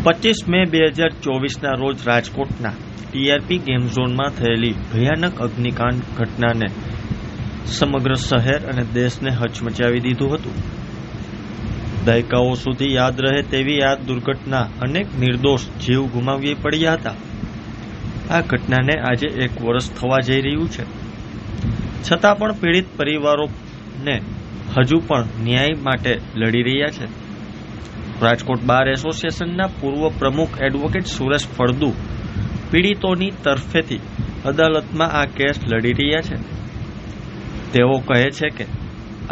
25 મે 2024ના રોજ રાજકોટના TRP game ઝોનમાં થયેલી ભયાનક અગ્નિકાંડ ઘટનાને સમગ્ર શહેર અને દેશને હચમચાવી દીધું હતું. દાયકાઓ સુધી યાદ રહે તેવી આ દુર્ઘટના અનેક નિર્દોષ જીવ ગુમાવી પડ્યા હતા. આ ઘટનાને આજે 1 વર્ષ થવા જઈ રહ્યું છે. છતાં પણ પીડિત પરિવારોને હજુ પણ ન્યાય માટે લડી રહ્યા છે. રાજકોટ બાર એસોસિએશનના પૂર્વ પ્રમુખ એડવોકેટ સુરેશ ફળદુ પીડિતોની તરફેથી અદાલતમાં આ કેસ લડી રહ્યા છે. તેઓ કહે છે કે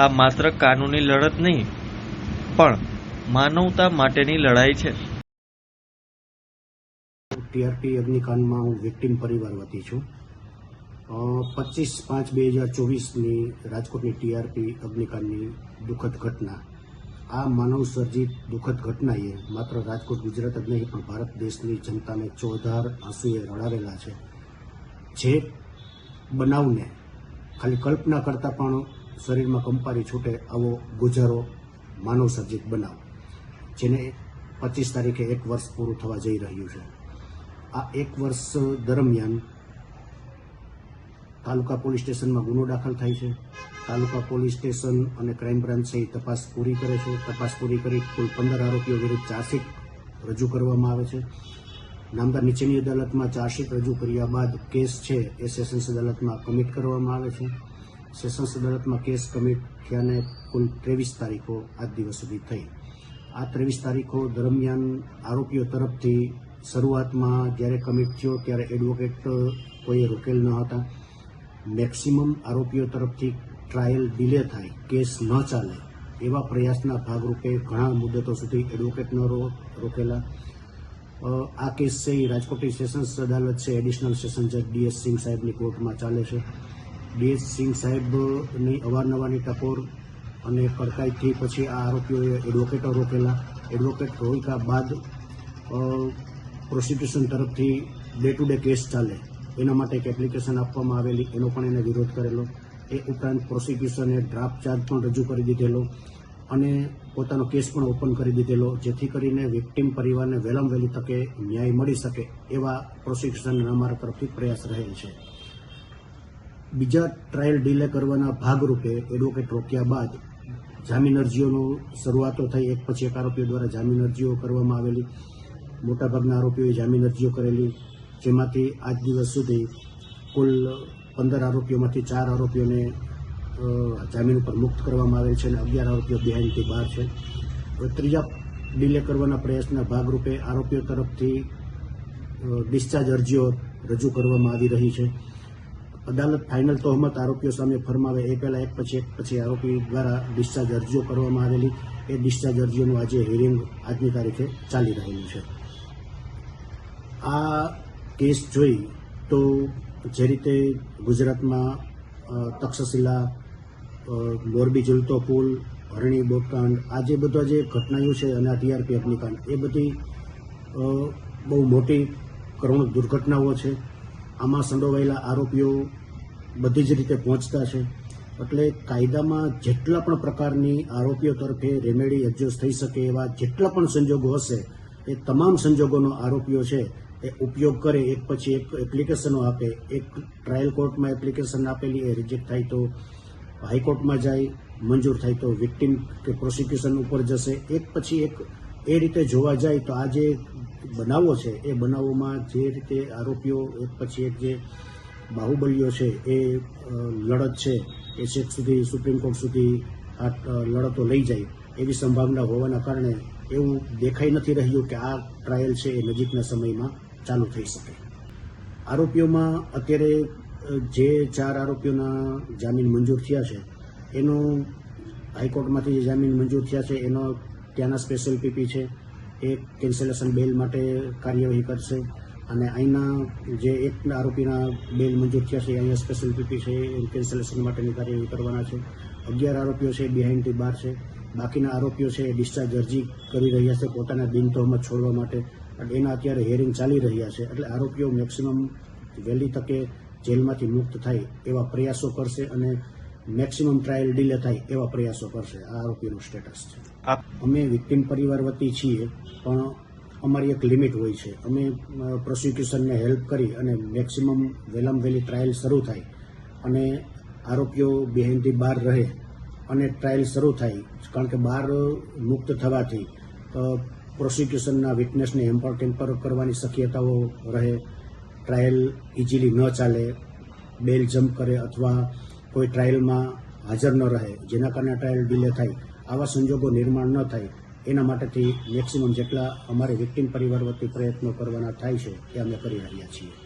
આ માત્ર કાનૂની લડત નહીં પણ માનવતા માટેની લડાઈ છે. ટીઆરપી અગ્નિકાંડમાં હું વિક્ટીમ પરિવાર વતી છું. 25/5/2024ની રાજકોટની ટીઆરપી અગ્નિકાંડની દુઃખદ ઘટના. આ માનવ સર્જિત દુઃખદ ઘટનાએ માત્ર રાજકોટ ગુજરાત જ નહીં પણ ભારત દેશની જનતાને ચોધાર આંસુએ રડાવેલા છે. જે બનાવને ખાલી કલ્પના કરતાં પણ શરીરમાં કંપારી છૂટે આવો ગુજારો માનવ સર્જિત બનાવ, જેને 25 તારીખે 1 વર્ષ પૂરું થવા જઈ રહ્યું છે. આ 1 વર્ષ દરમિયાન તાલુકા પોલીસ સ્ટેશનમાં ગુનો દાખલ થાય છે. તાલુકા પોલીસ સ્ટેશન અને ક્રાઇમ બ્રાન્ચે તપાસ પૂરી કરે છે. તપાસ પૂરી કરી કુલ 15 આરોપીઓ વિરુદ્ધ ચાર્જશીટ રજૂ કરવામાં આવે છે. નામદાર નીચેની અદાલતમાં ચાર્જશીટ રજૂ કર્યા બાદ કેસ છે એ સેશન્સ અદાલતમાં કમિટ કરવામાં આવે છે. સેશન્સ અદાલતમાં કેસ કમિટ થયાને કુલ 23 તારીખો આજ દિવસ સુધી થઈ. આ 23 તારીખો દરમિયાન આરોપીઓ તરફથી શરૂઆતમાં જ્યારે કમિટ થયો ત્યારે એડવોકેટ કોઈએ રોકેલ ન હતા. મેક્સિમમ આરોપીઓ તરફથી ટ્રાયલ ડિલે થાય, કેસ ન ચાલે એવા પ્રયાસના ભાગરૂપે ઘણા મુદ્દતો સુધી એડવોકેટ ન રોકેલા. આ કેસ છે એ રાજકોટની સેશન્સ અદાલત છે એડિશનલ સેશન જજ ડીએસ સિંઘ સાહેબની કોર્ટમાં ચાલે છે. ડીએસ સિંઘ સાહેબની અવારનવારની ટકોર અને કડકાઈથી પછી આ આરોપીઓએ એડવોકેટો રોકેલા. એડવોકેટ રોક્યા બાદ પ્રોસિક્યુશન તરફથી ડે ટુ ડે કેસ ચાલે એના માટે એક એપ્લિકેશન આપવામાં આવેલી, એનો પણ એને વિરોધ કરેલો. એ ઉપરાંત પ્રોસિક્યુશને ડ્રાફ્ટ ચાર્જ પણ રજૂ કરી દીધેલો અને પોતાનો કેસ પણ ઓપન કરી દીધેલો, જેથી કરીને વિક્ટીમ પરિવારને વહેલામાં વહેલી તકે ન્યાય મળી શકે એવા પ્રોસિક્યુશનના અમારા તરફથી પ્રયાસ રહેલ છે. બીજા ટ્રાયલ ડિલે કરવાના ભાગરૂપે એડવોકેટ રોક્યા બાદ જામીન અરજીઓનો શરૂઆતો થઈ. એક પછી એક આરોપીઓ દ્વારા જામીન અરજીઓ કરવામાં આવેલી. મોટાભાગના આરોપીઓએ જામીન અરજીઓ કરેલી, જેમાંથી આજ દિવસ સુધી કુલ 15 આરોપીઓમાંથી 4 આરોપીઓને જામીન ઉપર મુક્ત કરવામાં આવેલ છે અને 11 આરોપીઓ બિહાઇન્ડથી બહાર છે. ત્રીજા ડિલે કરવાના પ્રયાસના ભાગરૂપે આરોપીઓ તરફથી ડિસ્ચાર્જ અરજીઓ રજૂ કરવામાં આવી રહી છે. અદાલત ફાઇનલ તહોમત આરોપીઓ સામે ફરમાવે એ પહેલાં એક પછી આરોપી દ્વારા ડિસ્ચાર્જ અરજીઓ કરવામાં આવેલી. એ ડિસ્ચાર્જ અરજીઓનું આજે હિયરિંગ આજની તારીખે ચાલી રહેલું છે. આ કેસ જોઈ તો જે રીતે ગુજરાતમાં તક્ષશિલા, મોરબી ઝૂલતો પુલ, હરણી બોટકાંડ, આ જે બધા જે ઘટનાઓ છે અને આ ટીઆરપી અગ્નિકાંડ, એ બધી બહુ મોટી કરુણ દુર્ઘટનાઓ છે. આમાં સંડોવાયેલા આરોપીઓ બધી જ રીતે પહોંચતા છે. એટલે કાયદામાં જેટલા પણ પ્રકારની આરોપીઓ તરફે રેમેડી એડજસ્ટ થઈ શકે એવા જેટલા પણ સંજોગો હશે એ તમામ સંજોગોનો આરોપીઓ છે એ ઉપયોગ કરે. એક પછી એક એપ્લિકેશનો આપે. એક ટ્રાયલ કોર્ટમાં એપ્લિકેશન આપેલી એ રિજેક્ટ થાય તો હાઈકોર્ટમાં જાય, મંજૂર થાય તો વિક્ટીમ કે પ્રોસિક્યુશન ઉપર જશે. એક પછી એક એ રીતે જોવા જાય તો આ જે બનાવો છે એ બનાવોમાં જે રીતે આરોપીઓ એક પછી એક જે બાહુબલીઓ છે એ લડત છે એ છેક સુધી સુપ્રીમ કોર્ટ સુધી આ લડતો લઈ જાય એવી સંભાવના હોવાના કારણે એવું દેખાઈ નથી રહ્યું કે આ ટ્રાયલ છે એ નજીકના સમયમાં ચાલુ થઈ શકે. આરોપીઓમાં અત્યારે જે 4 આરોપીઓના જામીન મંજૂર થયા છે એનો હાઈકોર્ટમાંથી જે જામીન મંજૂર થયા છે એનો ત્યાંના સ્પેશિયલ પીપી છે એ કેન્સલેશન બેલ માટે કાર્યવાહી કરશે અને અહીંના જે એક આરોપીના બેલ મંજૂર થયા છે અહીંયા સ્પેશિયલ પીપી છે એ કેન્સલેશન માટેની કાર્યવાહી કરવાના છે. 11 આરોપીઓ છે બિહાઇન્ડથી બહાર છે. બાકીના આરોપીઓ છે એ ડિસ્ચાર્જ અરજી કરી રહ્યા છે પોતાના બિનતહોમત છોડવા માટે. એના અત્યારે હિયરિંગ ચાલી રહ્યા છે. એટલે આરોપીઓ મેક્સિમમ વહેલી તકે જેલમાંથી મુક્ત થાય એવા પ્રયાસો કરશે અને મેક્સિમમ ટ્રાયલ ડિલે થાય એવા પ્રયાસો કરશે. આ આરોપીનું સ્ટેટસ છે. અમે વિક્ટીમ પરિવાર વતી છીએ, પણ અમારી એક લિમિટ હોય છે. અમે પ્રોસિક્યુશનને હેલ્પ કરી અને મેક્સિમમ વહેલામાં વહેલી ટ્રાયલ શરૂ થાય અને આરોપીઓ બેહેનથી બહાર રહે અને ટ્રાયલ શરૂ થાય, કારણ કે બહાર મુક્ત થવાથી પ્રોસિક્યુશનના વિટનેસને ટેમ્પર કરવાની શક્યતાઓ રહે, ટ્રાયલ ઇઝીલી ન ચાલે, બેલ જમ્પ કરે અથવા કોઈ ટ્રાયલમાં હાજર ન રહે, જેના કારણે ટ્રાયલ ડિલે થાય. આવા સંજોગો નિર્માણ ન થાય એના માટેથી મેક્સિમમ જેટલા અમારે વિક્ટિમ પરિવાર વતી પ્રયત્નો કરવાના થાય છે એ અમે કરી રહ્યા છીએ.